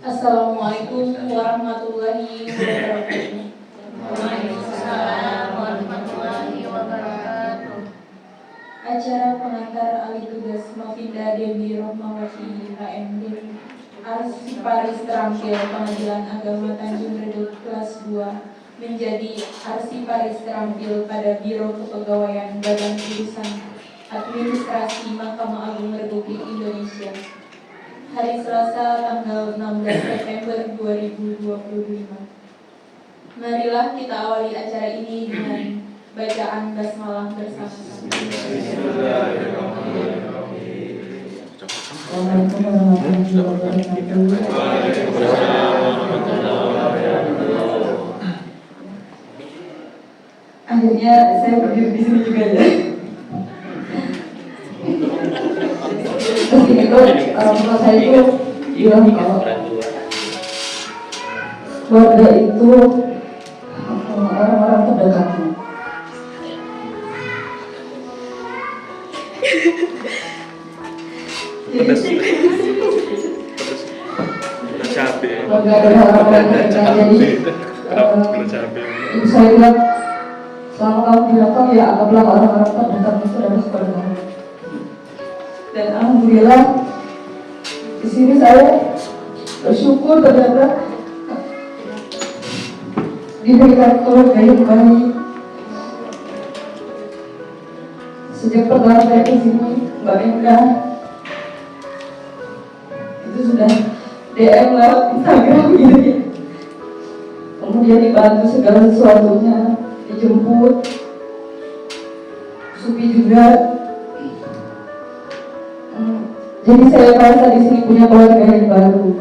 Assalamualaikum warahmatullahi wabarakatuh. Waalaikumsalam warahmatullahi wabarakatuh. Acara pengantar ahli tugas Novinda Dewi Rohmawati HMD Arsiparis terampil Pengadilan Agama Tanjung Redut kelas 2 menjadi arsiparis terampil pada Biro Kepegawaian Badan Urusan Administrasi Mahkamah Agung Republik Indonesia hari Selasa tanggal 16 September 2025. Marilah kita awali acara ini dengan bacaan basmalah bersama-sama. Akhirnya saya berdiri di sini juga ya. Terus ini tuh menurut saya itu bilang kalau keluarga itu orang-orang terdekatnya. Pedas cabai. Keluarga adalah orang-orang terdekatnya. Jadi ibu saya bilang selama kamu direkam ya anggaplah orang-orang terdekat itu adalah keluarga. Dan alhamdulillah di sini saya bersyukur ternyata diberikan keluarga yang baik. Sejak pertama saya ke sini, Mbak Enka itu sudah DM lewat Instagram gitu ya. Kemudian dibantu segala sesuatunya, dijemput, Supi juga. Jadi saya merasa di sini punya keluarga yang baru.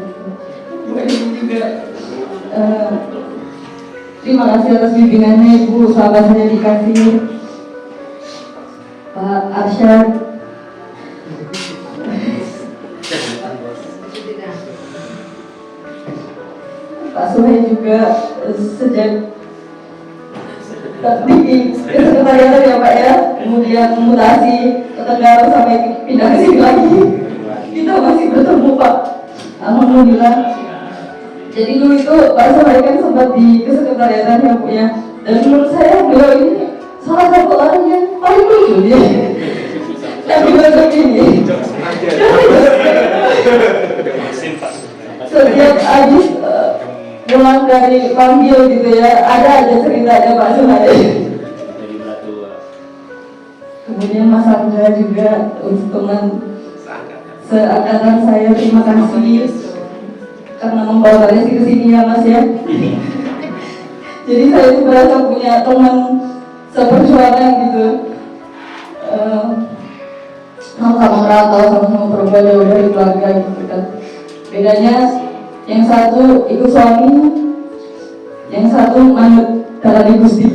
Bukan ibu juga. Terima kasih atas bimbingannya Ibu, sahabat saya dikasih Pak Arsyad. Pak Suhai juga sejak di sekretariatan ya Pak ya, kemudian mutasi ke Tenggara sampai pindah ke sini lagi. Kita masih bertemu Pak, alhamdulillah. Jadi dulu itu Pak Suhai kan sempat di kesekretariatan ya Bu ya. Dan menurut saya beliau ini salah satu orang yang paling lucu dia. Tapi bentuk ini. Setiap habis pulang dari panggil gitu ya, ada aja ceritanya Pak Suhai. Kemudian Mas Angga juga untuk teman seangkatan saya, terima kasih karena membawa Resi ke sini ya Mas ya. Jadi saya itu merasa punya teman seperjuangan gitu. Sama-sama merantau, sama-sama berubah jauh dari keluarga gitu kan. Bedanya yang satu ikut suami, yang satu manut dalam Gusti.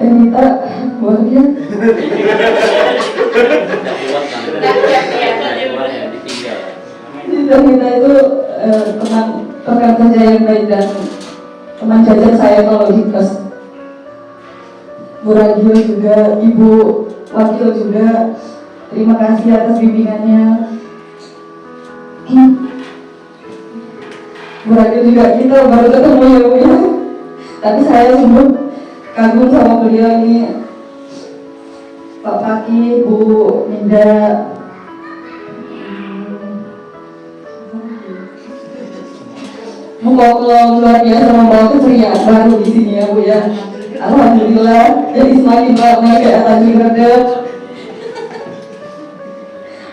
Kita keluarga. Dan kita itu teman rekan kerja yang baik dan teman jajar saya kalau di kelas. Bu Radio juga, Ibu Wakil juga, terima kasih atas bimbingannya. Bu Radio juga kita baru ketemu ya Bu ya. Tapi saya sungguh kagum sama beliau ini, Pak Paki, Bu Minda. Membawa luar biasa, membawa keceriaan baru di sini ya Bu ya. Alhamdulillah, jadi semakin lama kayak Tanjung Redut.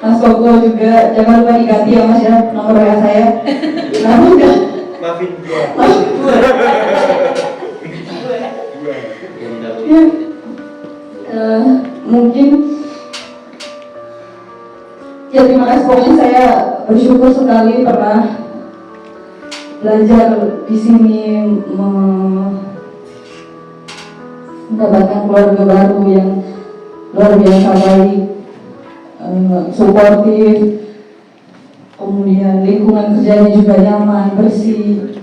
Mas Koko juga, jangan lupa diganti ya Mas ya, nomor WA saya. Namun enggak. Maafin gua. Ya, mungkin ya terima kasih, pokoknya saya bersyukur sekali pernah belajar di sini, mendapatkan keluarga baru yang luar biasa baik, suportif, kemudian lingkungan kerjanya juga nyaman, bersih.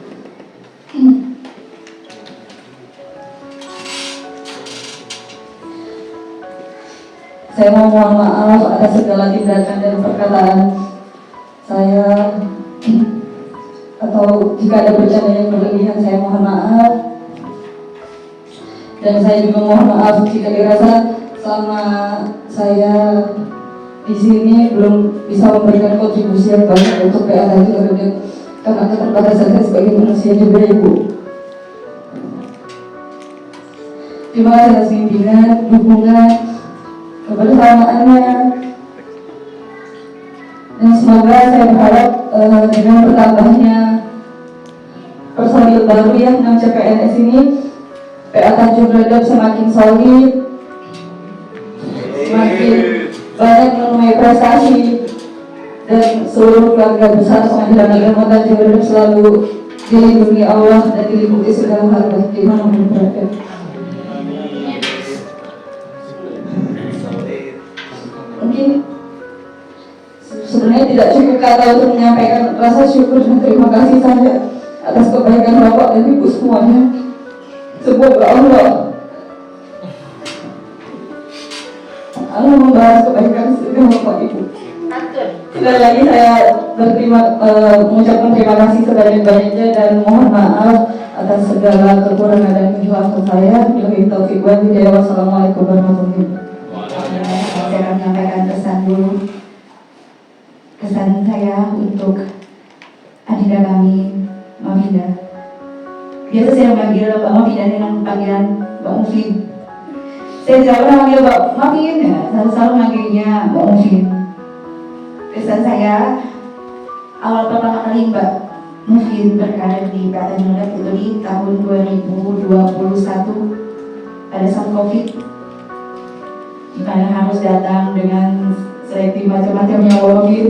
Saya mohon maaf atas segala tindakan dan perkataan saya, atau jika ada bercanda yang berlebihan saya mohon maaf. Dan saya juga mohon maaf jika dirasa selama saya di sini belum bisa memberikan kontribusi yang baik untuk PA Tanjung Redep karena keterbatasan saya sebagai manusia juga, Ibu. Terima kasih atas bimbingan, dukungan, kebersamaannya, dan semoga saya berharap dengan bertambahnya personil baru yang 6 CPNS ini, PA Tanjung Redep semakin solid, semakin banyak menuai prestasi, dan seluruh keluarga besar Pengadilan Agama Tanjung Redep selalu dilindungi Allah dan diliputi segala hal baik di mana pun berada. Mungkin sebenarnya tidak cukup kata untuk menyampaikan rasa syukur dan terima kasih saja atas kebaikan Bapak dan Ibu semuanya. Semoga Allah membahas kebaikan segala Bapak Ibu. Sekali lagi saya mengucapkan terima kasih sebanyak-banyaknya dan mohon maaf atas segala kekurangan dan kejelekan saya. Wabillahi taufiq wal hidayah. Wassalamualaikum warahmatullahi wabarakatuh. Saya akan menyampaikan pesan dulu. Kesan saya untuk adinda kami, Mbak Vida. Biasa saya memanggil Mbak Vida dengan panggilan Mbak Mufid. Saya tidak pernah manggil Mbak Mufid, ya. Selalu manggilnya Mbak Mufid. Kesan saya, awal pertama kali Mbak Mufid berkarir di PA Tanjung Redep itu di tahun 2021 pada saat COVID, di mana harus datang dengan seleksi macam-macamnya COVID,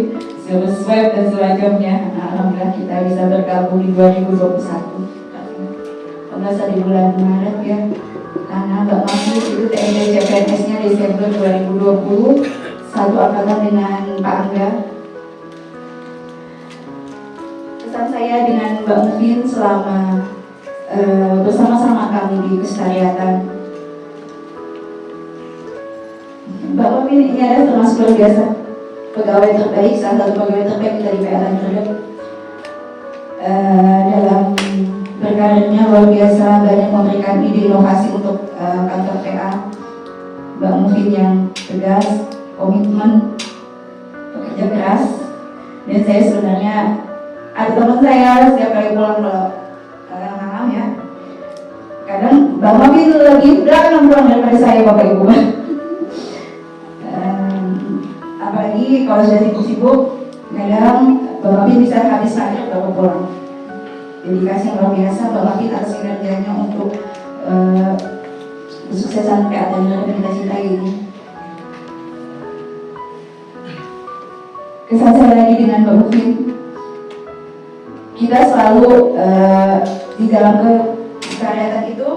swab dan semacamnya. Alhamdulillah kita bisa bergabung di 2021. Pada di bulan Maret ya, karena Mbak Mufid itu TND CPNS-nya Desember 2020, satu angkatan dengan Pak Angga. Kesan saya dengan Mbak Mufid selama bersama-sama kami di Kesekretariatan, Mbak Mufid ini adalah termasuk luar biasa, pegawai terbaik, salah satu pegawai terbaik dari PA Tanjung Redep. Dalam berkarirnya luar biasa, banyak memberikan ide inovasi untuk kantor PA. Mbak Mufid yang tegas, komitmen, bekerja keras, dan saya sebenarnya ada teman saya setiap kali pulang malam ya, kadang Mbak Mufid lagi belakang pulang daripada saya, Bapak Ibu. Apalagi kalau sudah sibuk-sibuk, kadang Mbak Mufid bisa habis maghrib baru pulang. Dedikasi yang luar biasa Mbak Mufid atas kinerjanya untuk kesuksesan PA Tanjung Redep yang kita cintai ini. Kesan saya lagi dengan Mbak Mufid, kita selalu di dalam kesekretariatan itu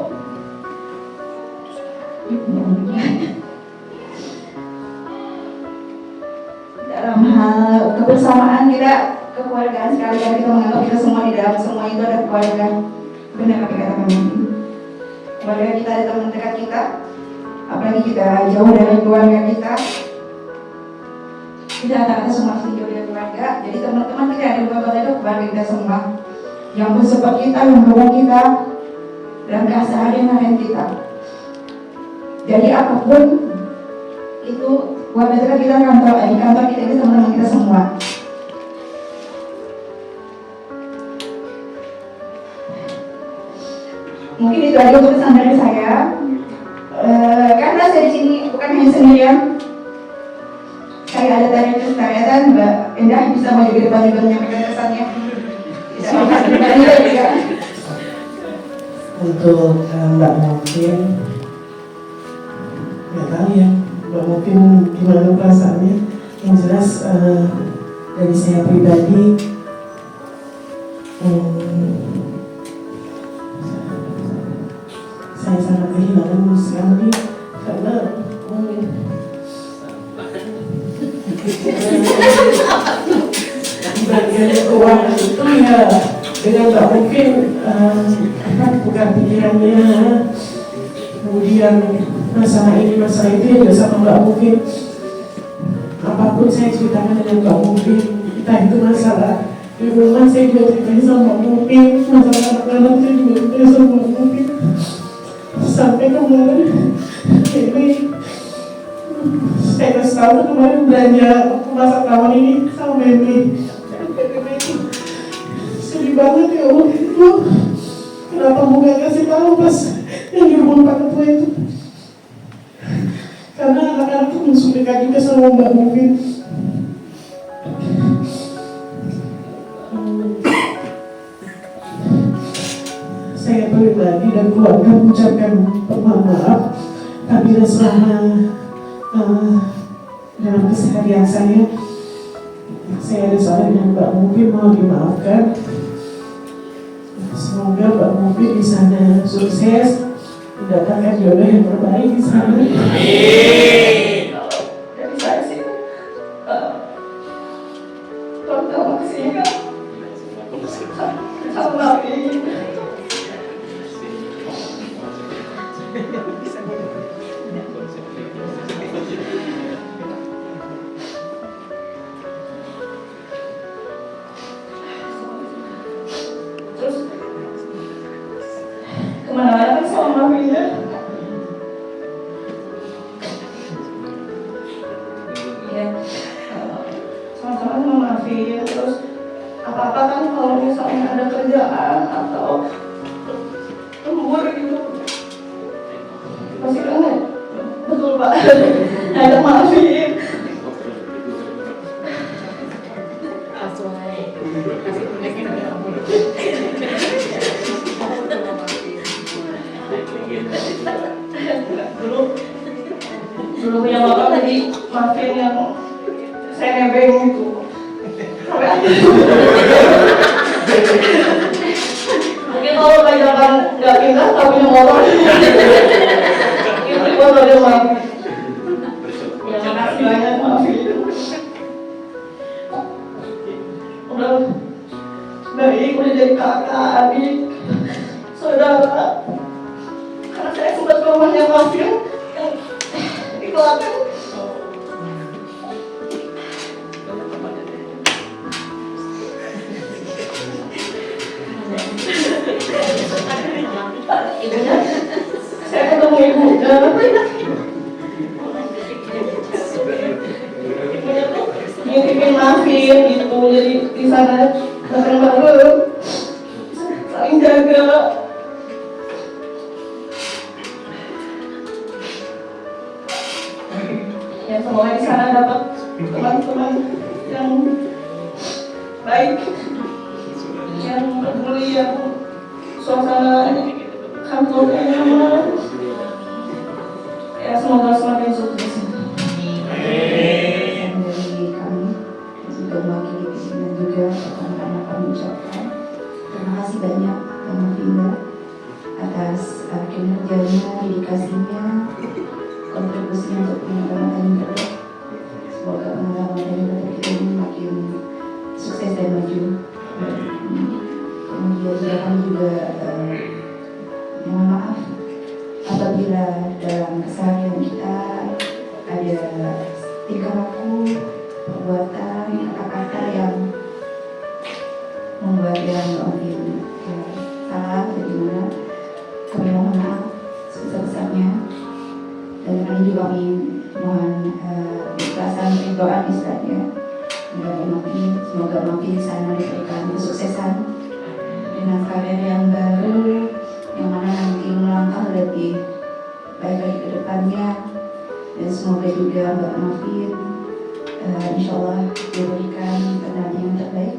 dalam hal kebersamaan kita, kekeluargaan sekali yang kita menganggap kita semua di dalam semua itu ada keluarga. Benar apa kata kami? Keluarga kita ada teman dekat kita, apalagi kita jauh dari keluarga kita. Kita kata-kata semua jauh dari keluarga. Jadi teman-teman kita yang di rumah itu keluarga kita semua, yang bersupport kita, yang mendukung kita dalam keseharian kita. Jadi apapun itu, keluarga dekat kita, di kantor kita itu teman-teman kita semua. Mungkin itu aja untuk pesan dari saya. Karena saya di sini bukan hanya sendirian. Saya ada tadi kesekretariatan, Mbak Endah bisa maju ke depan juga menyampaikan pesannya. Untuk Mbak Mufid, nggak tahu ya Mbak Mufid gimana perasaannya. Yang jelas dari saya pribadi, saya sangat kehilangan sekali karena bagian keuangan itu ya dengan Mbak Mufid bukan pikirannya, kemudian masalah ini masalah itu ya sama Mbak Mufin. Apapun saya ceritakan dengan Mbak Mufin, entah itu masalah di rumah saya juga ceritakan sama Mbak Mufin, masalah anak-anak saya juga ceritakan sama Mbak Mufin. Sampai kemarin ini saya kasih tahu kemarin belanja masak tahun ini sama Memi. Sedih banget ya Allah itu. Kenapa mau gak kasih tahu pas yang di rumah Pak Ketua itu? Karena anak-anak itu musuh dekat juga sama Mbak Mufin. Saya pribadi dan keluarga mengucapkan permohonan maaf apabila selama dalam keseharian saya ada salah dengan Mbak Mufin, mohon dimaafkan. Semoga Mbak Mufin di sana sukses, mendapatkan jodoh yang terbaik di sana. Dari saya sih, terima kasih kan, sama ini. Terus kemana-mana kan sama maminya. Ya, sama-sama sama Mafia. Terus apa-apa kan kalau misalnya ada kerjaan atau lembur gitu, pasti kan ya? Betul Pak, ada Mafia. Dulu punya bapak tadi maafin yang saya nebeng itu. Mungkin kalau jangan nggak pindah, tak punya motor. Itu motor dia maafin. Ya makasih banyak maafin. Udah baik, udah jadi kakak, adik, saudara. Karena saya sempat ke rumahnya maafin. Kelihatan ibunya, saya ketemu ibunya. Ibunya tuh ngirimin maafin gitu, jadi di sana datang bareng, saling jaga. Ya semoga di sana dapat teman-teman yang baik, yang peduli, yang suasana kantornya nyaman. Ya semoga semakin sukses. Dari kami juga mewakili pimpinan juga anak-anak kami ucapkan terima kasih banyak Mbak Finda atas kinerjanya, dedikasinya, kontribusinya untuk pengalaman Tanjung Priok. Semoga pengalaman Tanjung Priok kita ini makin sukses dan maju. Kemudian juga kami juga mohon maaf apabila dalam keseharian kita ada tingkah laku, perbuatan, kata-kata yang membuat yang mungkin salah atau gimana. Kami mohon maaf sebesar-besarnya. Dan kali juga kami mohon ikhlasan doa istilahnya. Semoga makin di sana diberikan kesuksesan dengan karir yang baru, yang mana nanti melangkah lebih baik lagi ke depannya. Dan semoga juga Mbak Mafin insya Allah diberikan pendamping yang terbaik.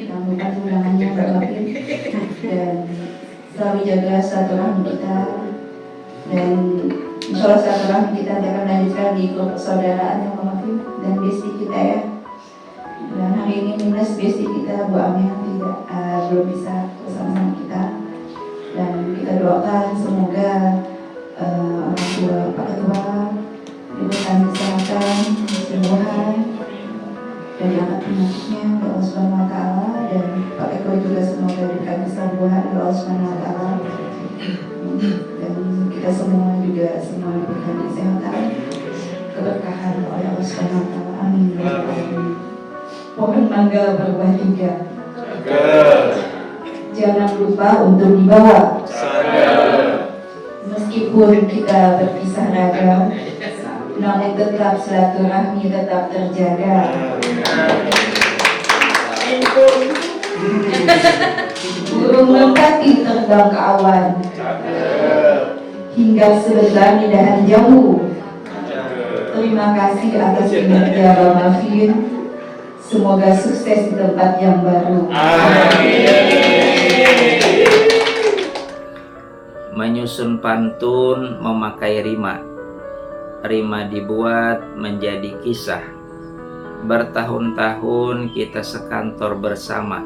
Dan bukan undangannya Mbak Mafin, dan selalu jaga silaturahmi kita. Dan insya Allah silaturahmi kita akan melanjutkan di grup persaudaraan yang Mafin dan besti kita ya. Dan hari ini minus besti kita Bu Amel tidak belum bisa bersama kita. Dan kita doakan semoga orang tua Pak Ketua diberikan kesehatan, kesembuhan, dan diangkat penyakitnya oleh Allah Subhanahu Wa Taala. Dan Pak Ketua juga semoga diberikan kesembuhan oleh Allah Subhanahu Wa Taala. Dan kita semua juga diberikan kesehatan, keberkahan oleh Allah Subhanahu wa taala. Amin. Mohon mangga berbuah 3. Jangan lupa untuk dibawa. Meskipun kita berpisah raga, namun tetap silaturahmi tetap terjaga. Burung merpati terbang ke awan, hingga sebelah nidahan jauh. Terima kasih atas kinerja Bang Mafin. Semoga sukses di tempat yang baru. Menyusun pantun memakai rima. Rima dibuat menjadi kisah. Bertahun-tahun kita sekantor bersama.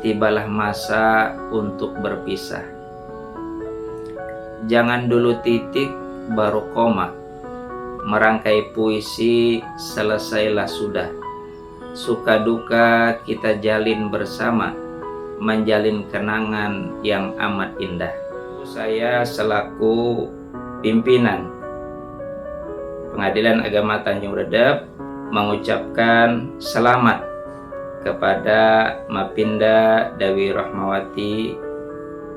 Tibalah masa untuk berpisah. Jangan dulu titik baru koma. Merangkai puisi selesailah sudah. Suka duka kita jalin bersama. Menjalin kenangan yang amat indah. Saya selaku pimpinan Pengadilan Agama Tanjung Redep mengucapkan selamat kepada Mapinda Dewi Rahmawati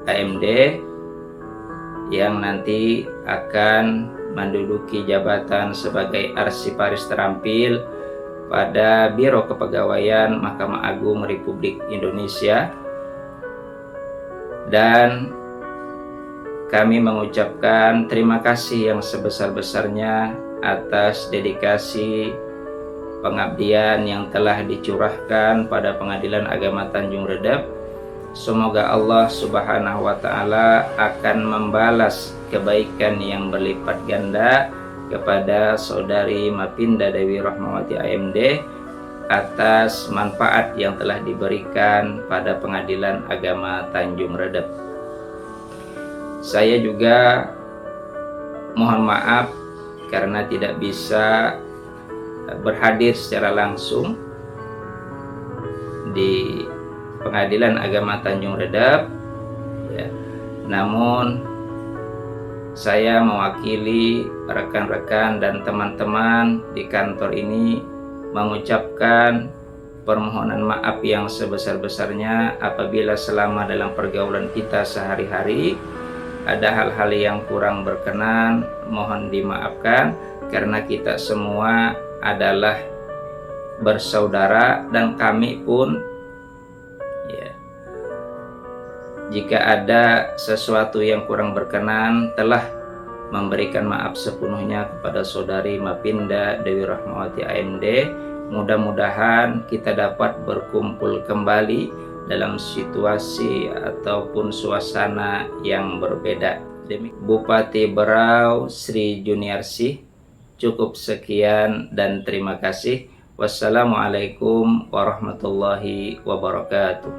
AMD yang nanti akan menduduki jabatan sebagai arsiparis terampil pada Biro Kepegawaian Mahkamah Agung Republik Indonesia. Dan kami mengucapkan terima kasih yang sebesar-besarnya atas dedikasi pengabdian yang telah dicurahkan pada Pengadilan Agama Tanjung Redep. Semoga Allah Subhanahu wa taala akan membalas kebaikan yang berlipat ganda kepada saudari Mapinda Dewi Rahmawati AMD atas manfaat yang telah diberikan pada Pengadilan Agama Tanjung Redep. Saya juga mohon maaf karena tidak bisa berhadir secara langsung di Pengadilan Agama Tanjung Redep, ya. Namun saya mewakili rekan-rekan dan teman-teman di kantor ini mengucapkan permohonan maaf yang sebesar-besarnya apabila selama dalam pergaulan kita sehari-hari ada hal-hal yang kurang berkenan. Mohon dimaafkan karena kita semua adalah bersaudara dan kami pun, ya, jika ada sesuatu yang kurang berkenan telah memberikan maaf sepenuhnya kepada saudari Mapinda Dewi Rahmawati AMD. Mudah-mudahan kita dapat berkumpul kembali dalam situasi ataupun suasana yang berbeda. Bupati Berau Sri Juniarsih, cukup sekian dan terima kasih. Wassalamualaikum warahmatullahi wabarakatuh.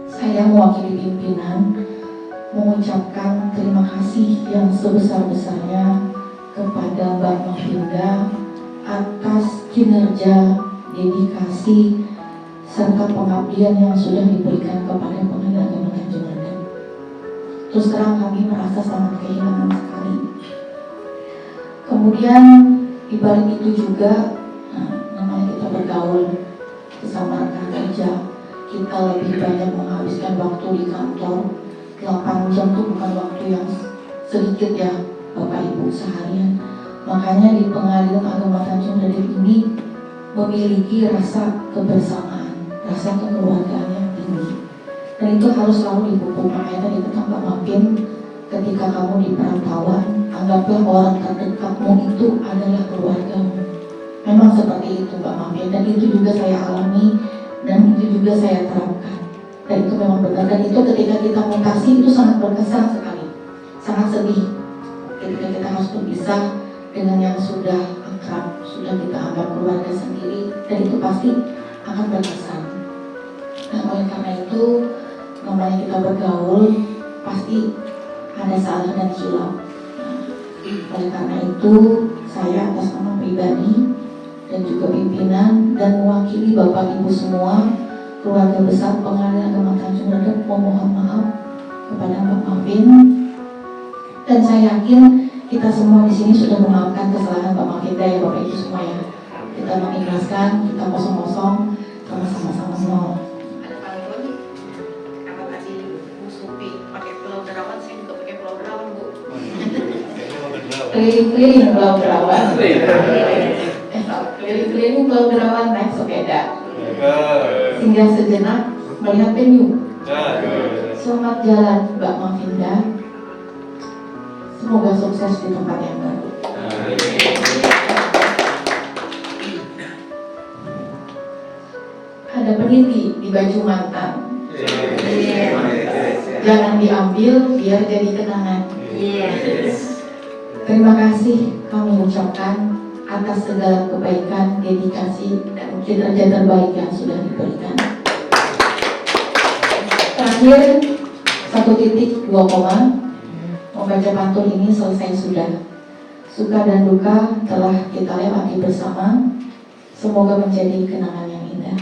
Saya mewakili pimpinan mengucapkan terima kasih yang sebesar-besarnya kepada Mbak Mafinda atas kinerja, dedikasi, serta pengabdian yang sudah diberikan kepada Pengadilan Agama Tanjung Redep. Terus terang kami merasa sangat kehilangan sekali. Kemudian ibarat itu juga, namanya kita bergaul bersama rekan kerja, kita lebih banyak menghabiskan waktu di kantor. 8 jam itu bukan waktu yang sedikit ya Bapak Ibu seharian. Makanya di Pengadilan Agama Tanjung Redep ini memiliki rasa kebersamaan, rasa kekeluargaan yang tinggi, dan itu harus selalu dipupuk. Makanya tadi kata Mbak Mapin, ketika kamu di perantauan, anggaplah orang terdekatmu itu adalah keluargamu. Memang seperti itu Mbak Mapin, dan itu juga saya alami dan itu juga saya terapkan, dan itu memang benar. Dan itu ketika kita mutasi itu sangat berkesan sekali, sangat sedih ketika kita harus berpisah dengan yang sudah akrab, sudah kita anggap keluarga sendiri, dan itu pasti akan berkesan. Nah, oleh karena itu namanya kita bergaul pasti ada salah dan hilaf. Nah, oleh karena itu saya atas nama pribadi dan juga pimpinan dan mewakili Bapak Ibu semua, keluarga besar Pengadilan Agama Tanjung Redep, memohon maaf kepada Mbak Mafin, dan saya yakin kita semua di sini sudah memaafkan kesalahan Pak Mafinda ya Bapak Ibu semua ya. Kita mengikhlaskan, kita kosong-kosong, sama-sama nol. Ada pantun, apa tadi Bu Supi pakai Pulau Derawan, saya juga pakai Pulau Derawan Bu. Keliling-keliling Pulau Derawan. Keliling-keliling Pulau Derawan naik sepeda. Singgah sejenak melihat penyu. Selamat jalan Mbak Mafinda. Semoga sukses di tempat yang baru. Ada peniti di baju mantan. Jangan diambil biar jadi kenangan. Terima kasih kami ucapkan atas segala kebaikan, dedikasi, dan kinerja terbaik yang sudah diberikan. Terakhir, 1.2 koma, membaca pantun ini selesai sudah. Suka dan duka telah kita lewati bersama. Semoga menjadi kenangan yang indah.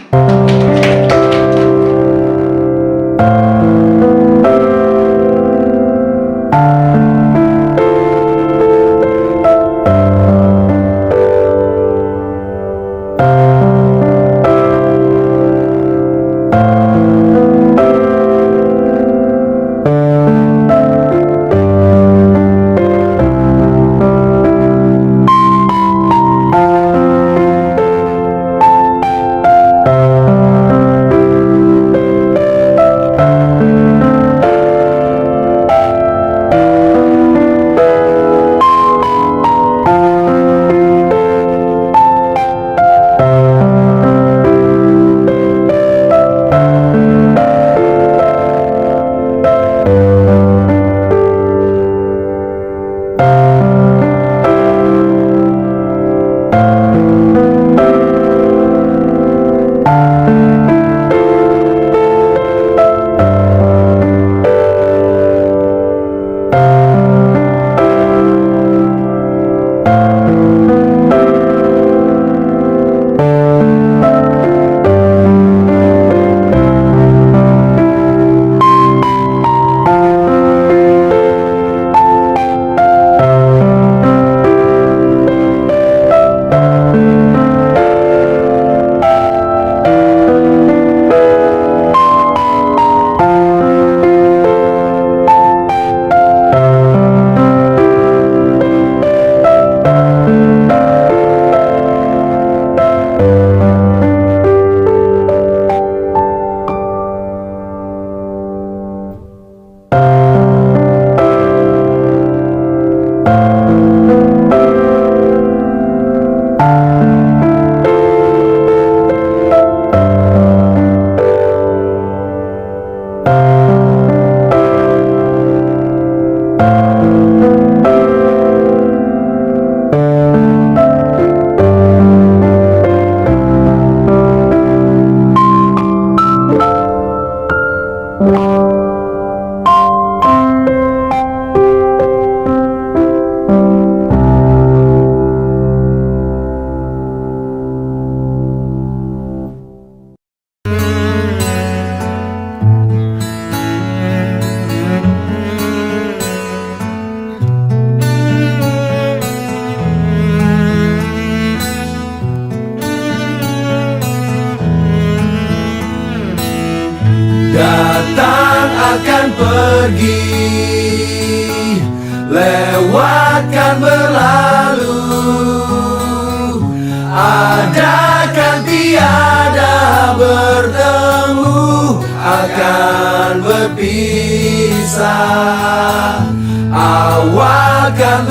Datang akan pergi, lewatkan berlalu, adakan tiada bertemu, akan berpisah, awal kan